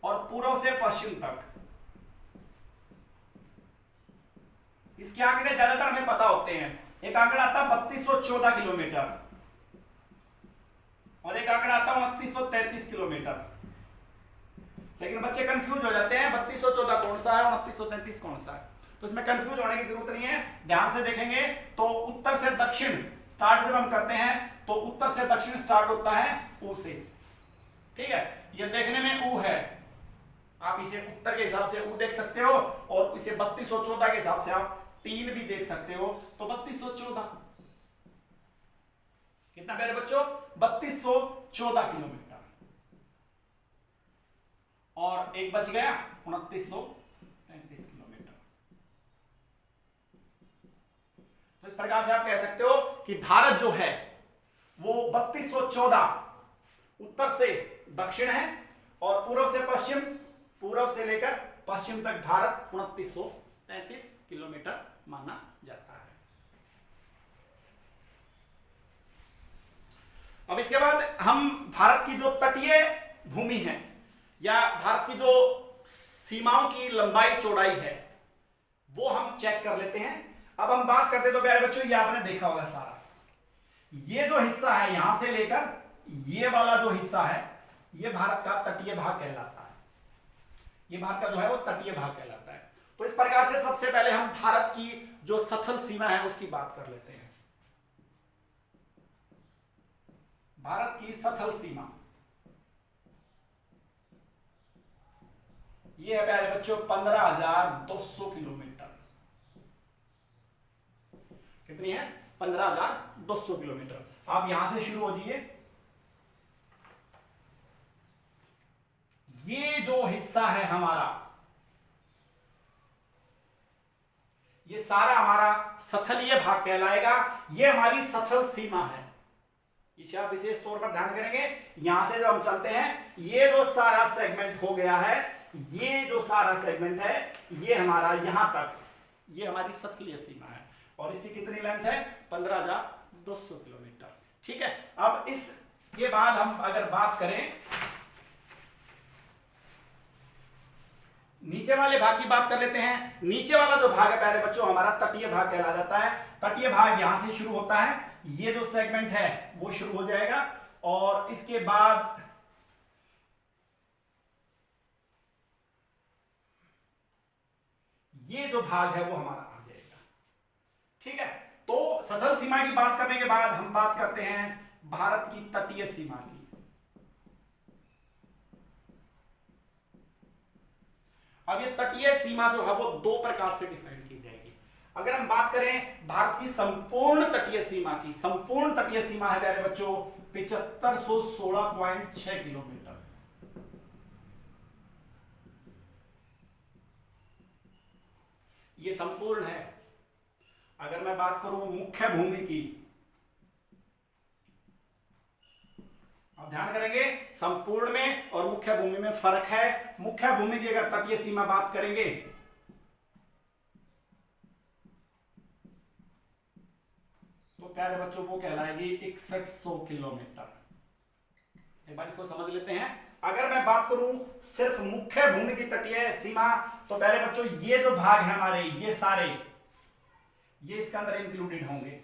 और पूर्व से पश्चिम तक, इसके आंकड़े ज्यादातर हमें पता होते हैं। एक आंकड़ा आता है 3214 किलोमीटर और एक आंकड़ा आता है 2933 किलोमीटर, लेकिन बच्चे कंफ्यूज हो जाते हैं 3214 कौन सा है और 2933 कौन सा है। तो इसमें कंफ्यूज होने की जरूरत नहीं है, ध्यान से देखेंगे तो उत्तर से दक्षिण स्टार्ट जब हम करते हैं तो उत्तर से दक्षिण स्टार्ट होता है ऊ से। ठीक है, ये देखने में ऊ है, आप इसे उत्तर के हिसाब से ऊ देख सकते हो और इसे 3214 के हिसाब से आप 3 भी देख सकते हो। तो 3214 कितना प्यारे बच्चों, 3214 किलोमीटर, और एक बच गया 2933 किलोमीटर। तो इस प्रकार से आप कह सकते हो कि भारत जो है वो 3214 उत्तर से दक्षिण है और पूर्व से पश्चिम, पूर्व से लेकर पश्चिम तक भारत 2933 किलोमीटर माना जाता है। अब इसके बाद हम भारत की जो तटीय भूमि है या भारत की जो सीमाओं की लंबाई चौड़ाई है वो हम चेक कर लेते हैं। अब हम बात करते तो प्यारे बच्चों, ये आपने देखा होगा सारा, ये जो हिस्सा है यहां से लेकर ये वाला जो हिस्सा है ये भारत का तटीय भाग कहलाता है। ये भारत का जो है वो तटीय भाग कहलाता है। तो इस प्रकार से सबसे पहले हम भारत की जो सथल सीमा है उसकी बात कर लेते हैं। भारत की सथल सीमा ये है प्यारे बच्चों 15,200 किलोमीटर। कितनी है, 15,200 किलोमीटर। आप यहां से शुरू हो जाइए, ये जो हिस्सा है हमारा, ये सारा हमारा सथलीय भाग कहलाएगा। ये हमारी सथल सीमा है, इसे आप विशेष तौर पर ध्यान करेंगे। यहां से जब हम चलते हैं ये जो सारा सेगमेंट हो गया है, ये जो सारा सेगमेंट है ये हमारा यहां तक, ये हमारी सथलीय सीमा है और इसकी कितनी लेंथ है, 15,200 किलोमीटर। ठीक है, अब इसके बाद हम अगर बात करें नीचे वाले भाग की बात कर लेते हैं। नीचे वाला जो भाग है प्यारे बच्चों हमारा तटीय भाग कहला जाता है। तटीय भाग यहां से शुरू होता है, ये जो सेगमेंट है वो शुरू हो जाएगा और इसके बाद ये जो भाग है वो हमारा आ जाएगा। ठीक है, तो सथल सीमा की बात करने के बाद हम बात करते हैं भारत की तटीय सीमा की। अब ये तटीय सीमा जो है वो दो प्रकार से डिफाइन की जाएगी। अगर हम बात करें भारत की संपूर्ण तटीय सीमा की, संपूर्ण तटीय सीमा है प्यारे बच्चों 7516.6 किलोमीटर। ये संपूर्ण है। अगर मैं बात करूं मुख्य भूमि की, अब ध्यान करेंगे संपूर्ण में और मुख्य भूमि में फर्क है। मुख्य भूमि की अगर तटीय सीमा बात करेंगे तो प्यारे बच्चों वो कहलाएगी 6100 किलोमीटर। एक बार इसको समझ लेते हैं। अगर मैं बात करूं सिर्फ मुख्य भूमि की तटीय सीमा, तो प्यारे बच्चों ये जो भाग है हमारे, ये सारे ये इसके अंदर इंक्लूडेड होंगे।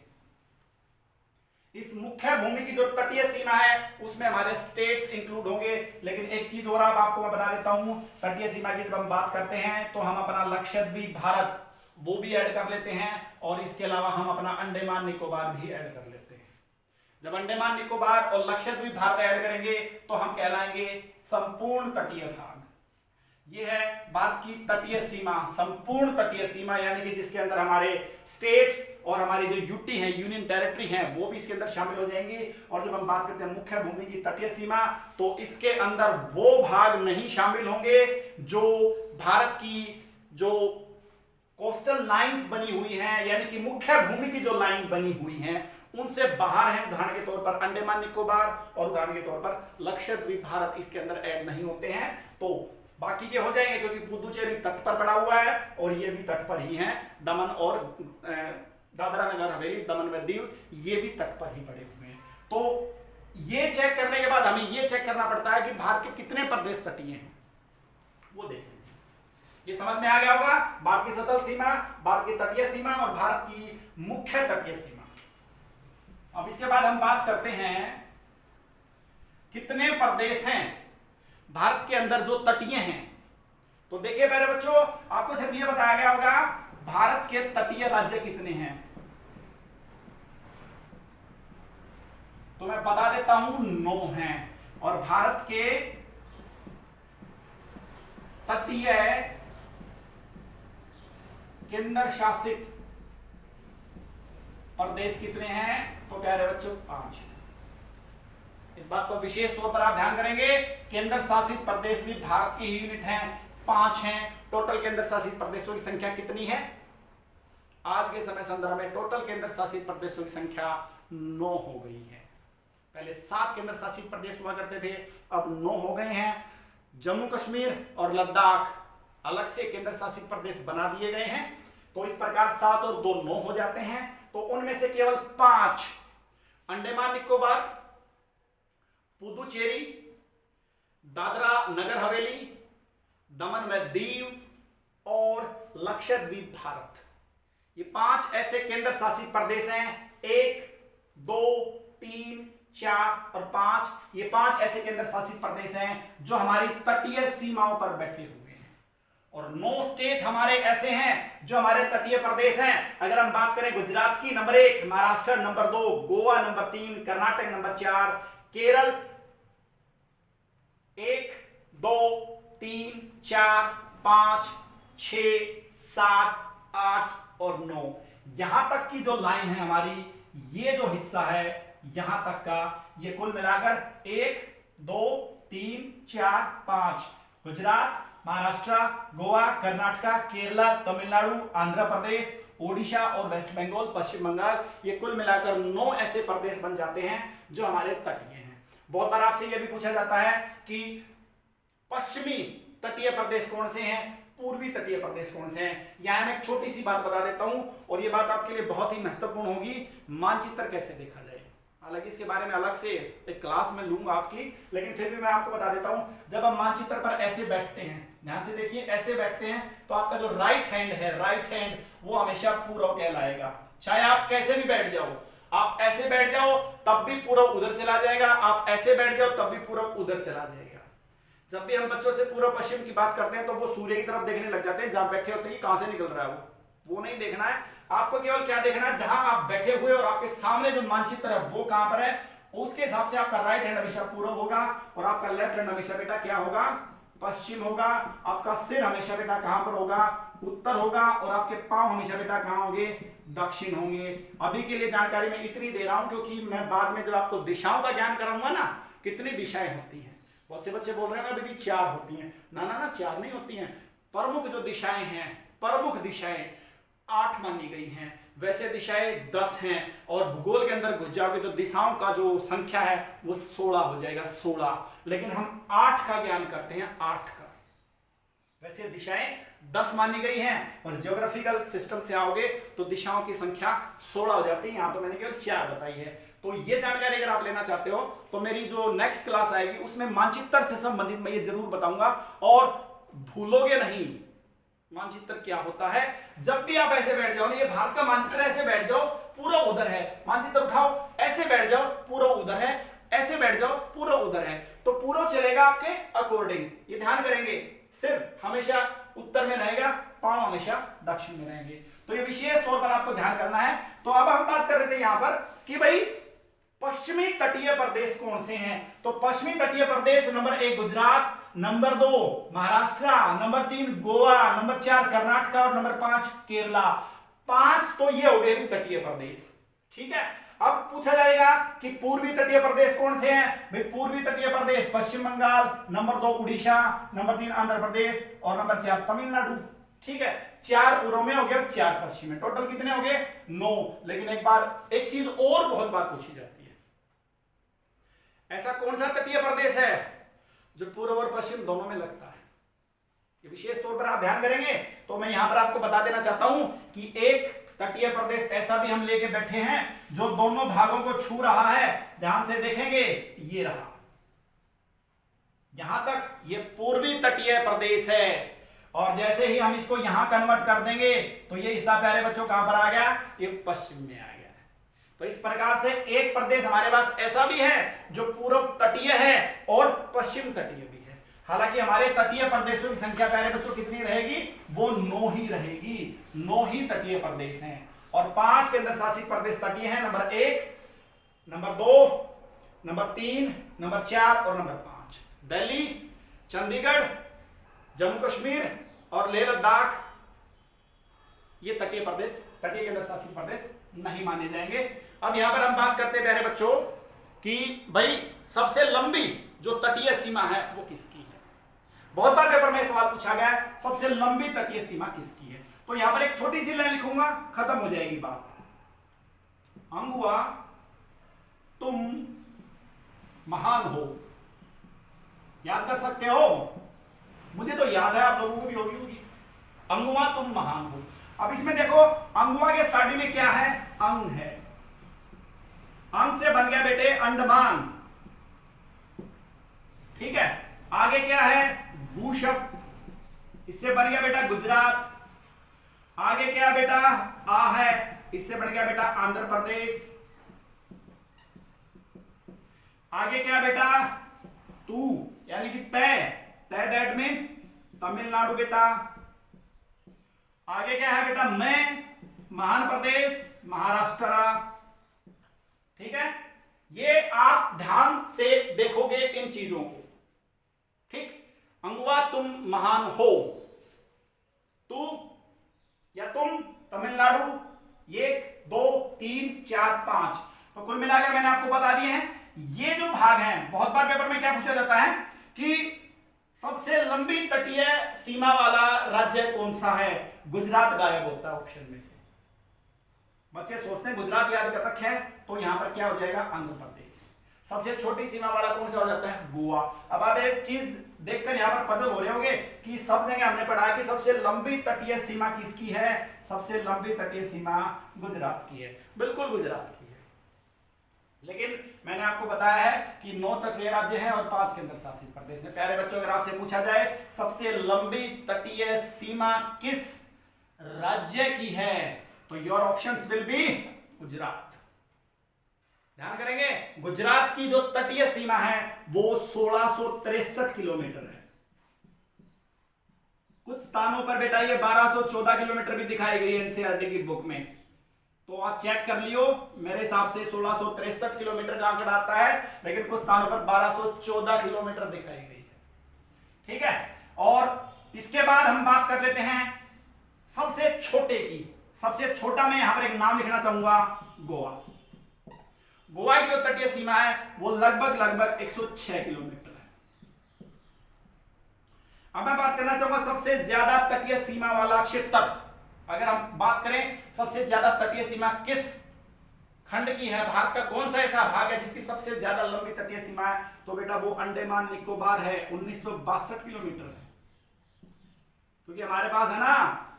इस मुख्य भूमि की जो तटीय सीमा है उसमें हमारे स्टेट्स इंक्लूड होंगे। लेकिन एक चीज और आपको मैं बता देता हूं, तटीय सीमा की जब हम बात करते हैं तो हम अपना लक्षद्वीप भारत वो भी ऐड कर लेते हैं, और इसके अलावा हम अपना अंडमान निकोबार भी ऐड कर लेते हैं। जब अंडमान निकोबार और लक्षद्वीप भारत ऐड करेंगे तो हम कहलाएंगे संपूर्ण तटीय भाग। ये है भारत की तटीय सीमा, संपूर्ण तटीय सीमा, यानी कि जिसके अंदर हमारे स्टेट्स और हमारी जो यूटी है, यूनियन टेरिटरी है, वो भी इसके अंदर शामिल हो जाएंगे। और जब हम बात करते हैं मुख्य भूमि की तटीय सीमा, तो इसके अंदर वो भाग नहीं शामिल होंगे जो भारत की जो कोस्टल लाइंस बनी हुई हैं, यानी कि मुख्य भूमि की जो लाइन बनी हुई हैं उनसे बाहर हैं। उदाहरण के तौर पर अंडमान निकोबार और उदाहरण के तौर पर लक्षद्वीप भारत इसके अंदर ऐड नहीं होते हैं। तो बाकी के हो जाएंगे, क्योंकि पुदुचेरी तट पर पड़ा हुआ है और ये भी तट पर ही हैं। दमन और दादरा नगर हवेली, दमन व दीव, ये भी तट पर ही पड़े हुए हैं। तो ये चेक करने के बाद हमें ये चेक करना पड़ता है कि भारत के कितने प्रदेश तटीय हैं, वो देख लीजिए। ये समझ में आ गया होगा, भारत की सतल सीमा, भारत की तटीय सीमा और भारत की मुख्य तटीय सीमा। अब इसके बाद हम बात करते हैं कितने प्रदेश हैं भारत के अंदर जो तटीय हैं। तो देखिए मेरे बच्चों, आपको सिर्फ ये बताया गया होगा भारत के तटीय राज्य कितने हैं, तो मैं बता देता हूं 9 हैं। और भारत के तटीय केंद्र शासित प्रदेश कितने हैं, तो प्यारे बच्चों 5 हैं। इस बात को विशेष तौर पर आप ध्यान करेंगे, केंद्र शासित प्रदेश भी भारत की यूनिट हैं, 5 हैं। टोटल केंद्र शासित प्रदेशों की संख्या कितनी है, आज के समय संदर्भ में टोटल केंद्र शासित प्रदेशों की संख्या 9 हो गई है। पहले 7 केंद्र शासित प्रदेश हुआ करते थे, अब 9 हो गए हैं। जम्मू कश्मीर और लद्दाख अलग से केंद्र शासित प्रदेश बना दिए गए हैं। तो इस प्रकार 7 और 2 9 हो जाते हैं। तो उनमें से केवल 5 अंडमान निकोबार, पुदुचेरी, दादरा नगर हवेली, दमन व दीव और लक्षद्वीप भारत, ये 5 ऐसे केंद्र शासित प्रदेश हैं। 1, 2, 3, 4 और 5, ये 5 ऐसे केंद्र शासित प्रदेश हैं जो हमारी तटीय सीमाओं पर बैठे हुए हैं। और 9 स्टेट हमारे ऐसे हैं जो हमारे तटीय प्रदेश हैं। अगर हम बात करें गुजरात की number 1, Maharashtra number 2, Goa number 3, Karnataka number 4, Kerala 1, 2, 3, 4, 5, 6, 7, 8 और 9, यहां तक की जो लाइन है हमारी, ये जो हिस्सा है यहां तक का, ये कुल मिलाकर 1, 2, 3, 4, 5 गुजरात, महाराष्ट्र, गोवा, कर्नाटका, केरला, तमिलनाडु, आंध्र प्रदेश, ओडिशा और वेस्ट बंगाल, पश्चिम बंगाल, ये कुल मिलाकर 9 ऐसे प्रदेश बन जाते हैं जो हमारे तटीय हैं। बहुत बार आपसे यह भी पूछा जाता है कि पश्चिमी तटीय प्रदेश कौन से हैं, पूर्वी तटीय प्रदेश कौन से हैं। यहां मैं एक छोटी सी बात बता देता हूं, और यह बात आपके लिए बहुत ही महत्वपूर्ण होगी, मानचित्र कैसे देखा जाए। हालांकि इसके बारे में अलग से एक क्लास में लूंगा आपकी, लेकिन फिर भी मैं आपको बता देता हूं, जब हम मानचित्र पर ऐसे बैठते हैं, ध्यान से देखिए, ऐसे बैठते हैं, तो आपका जो राइट हैंड है, राइट हैंड वो हमेशा पूरब कहलाएगा। चाहे आप कैसे भी बैठ जाओ, आप ऐसे बैठ जाओ तब भी पूरब उधर चला जाएगा, आप ऐसे बैठ जाओ तब भी पूरब उधर चला जाएगा। जब भी हम बच्चों से पूर्व पश्चिम की बात करते हैं तो वो सूर्य की तरफ देखने लग जाते हैं, जहां बैठे होते हैं कहां से निकल रहा है वो नहीं देखना है। आपको केवल क्या देखना है, जहां आप बैठे हुए और आपके सामने जो मानचित्र है वो कहां पर है, उसके हिसाब से आपका राइट हैंड हमेशा पूर्व होगा और आपका लेफ्ट हैंड हमेशा बेटा क्या होगा, पश्चिम होगा। आपका सिर हमेशा बेटा कहां पर होगा, उत्तर होगा, और आपके पांव हमेशा बेटा कहां होंगे, दक्षिण होंगे। अभी के लिए जानकारी मैं इतनी दे रहा हूं क्योंकि मैं बाद में जब आपको दिशाओं का ज्ञान कराऊंगा ना, कितनी दिशाएं होती हैं। बहुत से बच्चे बोल रहे हैं अभी भी 4 होती हैं, ना 4 नहीं होती हैं। प्रमुख जो दिशाएं हैं, प्रमुख दिशाएं 8 मानी गई हैं, वैसे दिशाएं 10 हैं, और भूगोल के अंदर घुस जाओगे तो दिशाओं का जो संख्या है वो 16 हो जाएगा, 16। लेकिन हम 8 का ज्ञान करते हैं, 8 का। वैसे दिशाएं 10 मानी गई हैं और ज्योग्राफिकल सिस्टम से आओगे तो दिशाओं की संख्या 16 हो जाती है। यहां तो मैंने केवल 4 बताई है। तो ये जानकारी अगर आप लेना चाहते हो तो मेरी जो नेक्स्ट क्लास आएगी उसमें मानचित्र से संबंधित मैं ये जरूर बताऊंगा, और भूलोगे नहीं मानचित्र क्या होता है। जब भी आप ऐसे बैठ जाओ ना, ये भारत का मानचित्र, ऐसे बैठ जाओ पूरा उधर है, मानचित्र उठाओ ऐसे बैठ जाओ पूरा उधर है, ऐसे बैठ जाओ पूरा उधर है, तो पूरा चलेगा आपके अकॉर्डिंग। ये ध्यान करेंगे, सिर हमेशा उत्तर में रहेगा, पांव हमेशा दक्षिण में रहेंगे। तो ये विशेष तौर पर आपको ध्यान करना है। तो अब हम बात कर रहे थे यहां पर कि भाई पश्चिमी तटीय प्रदेश कौन से हैं। तो पश्चिमी तटीय प्रदेश number 1 Gujarat, number 2 Maharashtra, number 3 Goa, number 4 Karnataka और नंबर 5 केरला। 5 तो ये हो गए तटीय प्रदेश। ठीक है, अब पूछा जाएगा कि पूर्वी तटीय प्रदेश कौन से हैं। भाई पूर्वी तटीय प्रदेश पश्चिम बंगाल, नंबर 2 उड़ीसा, नंबर 3 आंध्र प्रदेश और नंबर 4 तमिलनाडु। ठीक है, 4 पूर्व में हो गया और 4 पश्चिम में, टोटल कितने हो गए 9। लेकिन एक चीज और बहुत बार पूछी जाती है, ऐसा कौन सा तटीय प्रदेश है जो पूर्व और पश्चिम दोनों में लगता है। ये विशेष तौर पर आप ध्यान करेंगे। तो मैं यहां पर आपको बता देना चाहता हूं कि एक तटीय प्रदेश ऐसा भी हम लेके बैठे हैं जो दोनों भागों को छू रहा है। ध्यान से देखेंगे, ये रहा, यहां तक ये पूर्वी तटीय प्रदेश है, और जैसे ही हम इसको यहां कन्वर्ट कर देंगे तो ये हिस्सा प्यारे बच्चों कहां पर आ गया, ये पश्चिम में आ गया। तो इस प्रकार से एक प्रदेश हमारे पास ऐसा भी है जो पूर्व तटीय है और पश्चिम तटीय भी है। हालांकि हमारे तटीय प्रदेशों की संख्या प्यारे बच्चों कितनी रहेगी, वो 9 ही रहेगी। 9 ही तटीय प्रदेश हैं और 5 केंद्र शासित प्रदेश तटीय हैं, नंबर 1, नंबर 2, नंबर 3, नंबर 4 और नंबर 5। दिल्ली, चंडीगढ़, जम्मू कश्मीर और लेह लद्दाख ये तटीय प्रदेश, तटीय केंद्र शासित प्रदेश नहीं माने जाएंगे। अब यहां पर हम बात करते हैं प्यारे बच्चों कि भाई सबसे लंबी जो तटीय सीमा है वो किसकी है। बहुत बार पेपर में सवाल पूछा गया है सबसे लंबी तटीय सीमा किसकी है। तो यहां पर एक छोटी सी लाइन लिखूंगा, खत्म हो जाएगी बात। अंगुआ तुम महान हो, याद कर सकते हो, मुझे तो याद है, आप लोगों को भी होगी। अंगुआ तुम महान हो। अब इसमें देखो, अंगुआ के स्टार्टिंग में क्या है, अंग है। अंग से बन गया बेटे अंडमान। ठीक है, आगे क्या है, भू शब्द, इससे बन गया बेटा गुजरात। आगे क्या बेटा, आ है, इससे बन गया बेटा आंध्र प्रदेश। आगे क्या बेटा, तू यानी कि तय, तय दैट मीन्स तमिलनाडु बेटा। आगे क्या है बेटा, मैं, महान प्रदेश महाराष्ट्र। ठीक है, ये आप ध्यान से देखोगे इन चीजों को। ठीक, अंगुआ तुम महान हो, तू या तुम तमिलनाडु, 1 2 3 4 5। तो कुल मिलाकर मैंने आपको बता दिए हैं ये जो भाग हैं। बहुत बार पेपर में क्या पूछा जाता है कि सबसे लंबी तटीय सीमा वाला राज्य कौन सा है, गुजरात गायब होता है ऑप्शन में से। बच्चे सोचते हैं गुजरात याद कर रखे हैं, तो यहां पर क्या हो जाएगा, आंध्र प्रदेश। सबसे छोटी सीमा वाला कौन सा हो जाता है, गोवा। अब आप एक चीज देखकर यहां पर पजल हो रहे होंगे कि सब जगह हमने पढ़ा है कि सबसे लंबी तटीय सीमा किसकी है, सबसे लंबी तटीय सीमा गुजरात की है। बिल्कुल गुजरात की है, लेकिन मैंने आपको बताया है कि 9 तटीय राज्य हैं और 5 केंद्र शासित प्रदेश हैं। प्यारे बच्चों, अगर आपसे पूछा जाए सबसे लंबी तटीय सीमा किस राज्य की है, तो your options will be Gujarat. ध्यान करेंगे, गुजरात की जो तटीय सीमा है वो 1663 किलोमीटर है। कुछ स्थानों पर बेटा ये 1214 किलोमीटर भी दिखाई गई है एनसीईआरटी की बुक में, तो आप चेक कर लियो। मेरे हिसाब से 1663 किलोमीटर का आंकड़ा आता है, लेकिन कुछ स्थानों पर 1214 किलोमीटर दिखाई गई है। ठीक है, और इसके बाद हम बात कर लेते हैं सबसे छोटे की। सबसे छोटा मैं यहां पर एक नाम लिखना चाहूंगा, गोवा। गोवा की जो तटीय सीमा है वो लगभग 106 किलोमीटर है। अब मैं बात करना चाहूंगा सबसे ज्यादा तटीय सीमा वाला क्षेत्र। अगर हम बात करें सबसे ज्यादा तटीय सीमा किस खंड की है, भारत का कौन सा ऐसा भाग है जिसकी सबसे ज्यादा लंबी तटीय सीमा है, तो बेटा वो अंडमान निकोबार है, 1962 किलोमीटर है। क्योंकि हमारे पास है ना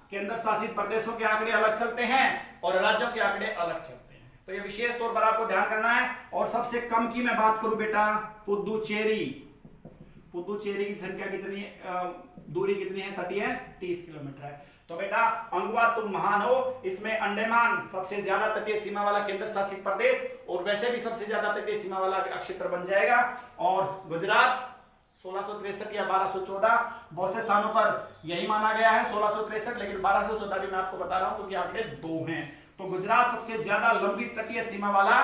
केंद्र शासित प्रदेशों के आंकड़े अलग चलते हैं और राज्यों के आंकड़े अलग चलते हैं, तो ये विशेष तौर पर आपको ध्यान करना है। और सबसे कम की मैं बात करूं बेटा, पुदुचेरी, पुदुचेरी की संख्या कितनी, दूरी कितनी है, तटीय 30 किलोमीटर है। तो बेटा अंगुआ तुम महान हो, इसमें अंडमान सबसे ज्यादा तटीय सीमा वाला केंद्र शासित प्रदेश और वैसे भी सबसे ज्यादा तटीय सीमा वाला क्षेत्र बन जाएगा। और गुजरात 1663 या 1214 बहुत से स्थानों पर यही माना गया है 1663, लेकिन 1214 भी मैं आपको बता रहा हूं क्योंकि आंकड़े 2 हैं। तो गुजरात सबसे ज्यादा लंबी तटीय सीमा वाला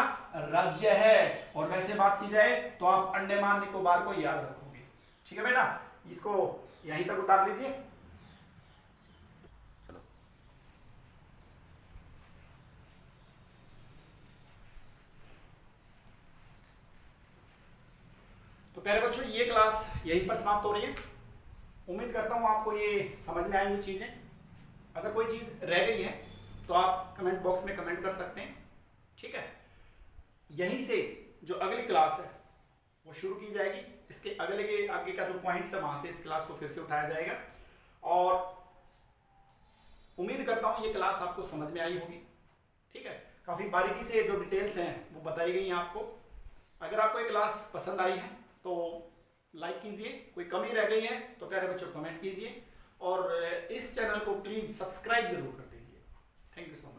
राज्य है। और वैसे बात की जाए तो आप अंडमान निकोबार को याद रखोगे, ठीक है बेटा, इसको यहीं तक उतार लीजिए। चलो तो प्यारे बच्चों ये क्लास यहीं पर समाप्त हो रही है। उम्मीद करता हूं आपको ये समझ में आएंगी चीजें। अगर कोई चीज रह गई है तो आप कमेंट बॉक्स में कमेंट कर सकते हैं, ठीक है। यहीं से जो अगली क्लास है वो शुरू की जाएगी, इसके अगले के आगे का जो पॉइंट्स है वहां से इस क्लास को फिर से उठाया जाएगा। और उम्मीद करता हूं ये क्लास आपको समझ में आई होगी, ठीक है। काफी बारीकी से जो डिटेल्स हैं वो बताई गई हैं आपको। अगर आपको ये क्लास पसंद आई है तो लाइक कीजिए, कोई कमी रह गई है तो प्यारे बच्चों कमेंट कीजिए और इस चैनल को प्लीज सब्सक्राइब जरूर कर दीजिए। Thank you so much.